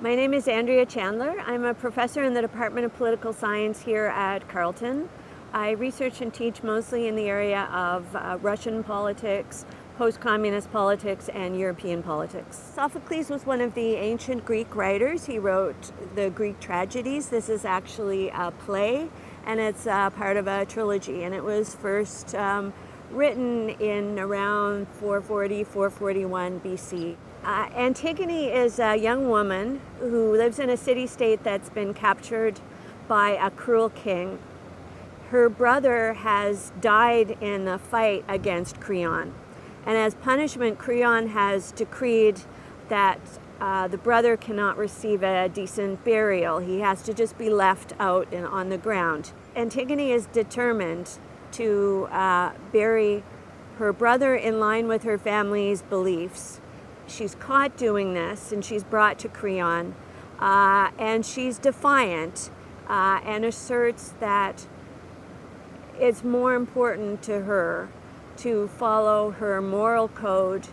My name is Andrea Chandler. I'm a professor in the Department of Political Science here at Carleton. I research and teach mostly in the area of Russian politics, post-communist politics, and European politics. Sophocles was one of the ancient Greek writers. He wrote the Greek tragedies. This is actually a play, and it's part of a trilogy, and it was first written in around 440, 441 BC. Antigone is a young woman who lives in a city-state that's been captured by a cruel king. Her brother has died in a fight against Creon, and as punishment, Creon has decreed that the brother cannot receive a decent burial. He has to just be left out on the ground. Antigone is determined to bury her brother in line with her family's beliefs. She's caught doing this, and she's brought to Creon, and she's defiant and asserts that it's more important to her to follow her moral code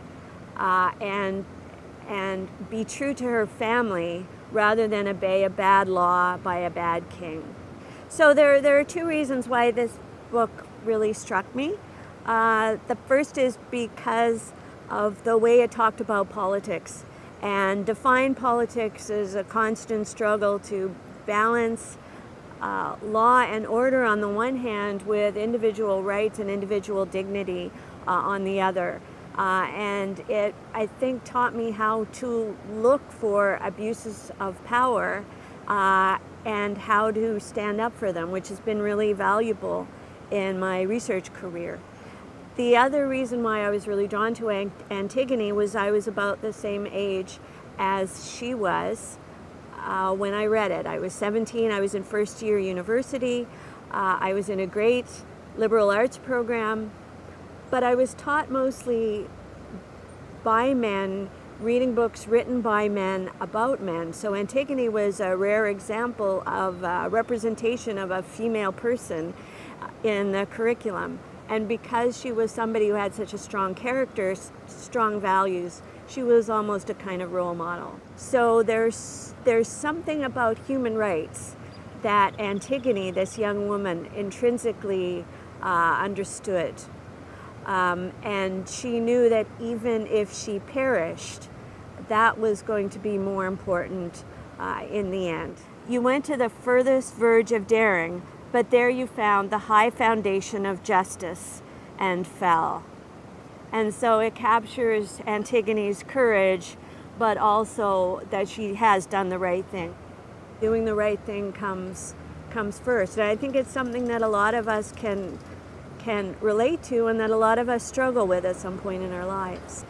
and be true to her family rather than obey a bad law by a bad king. So there are two reasons why this book really struck me. The first is because of the way it talked about politics and defined politics as a constant struggle to balance law and order on the one hand with individual rights and individual dignity on the other. And it, I think, taught me how to look for abuses of power and how to stand up for them, which has been really valuable in my research career. The other reason why I was really drawn to Antigone was I was about the same age as she was when I read it. I was 17, I was in first year university, I was in a great liberal arts program, but I was taught mostly by men, reading books written by men about men. So Antigone was a rare example of representation of a female person in the curriculum. And because she was somebody who had such a strong character, strong values, she was almost a kind of role model. So there's something about human rights that Antigone, this young woman, intrinsically understood. And she knew that even if she perished, that was going to be more important in the end. You went to the furthest verge of daring, but there you found the high foundation of justice and fell. And so it captures Antigone's courage, but also that she has done the right thing. Doing the right thing comes first. And I think it's something that a lot of us can relate to and that a lot of us struggle with at some point in our lives.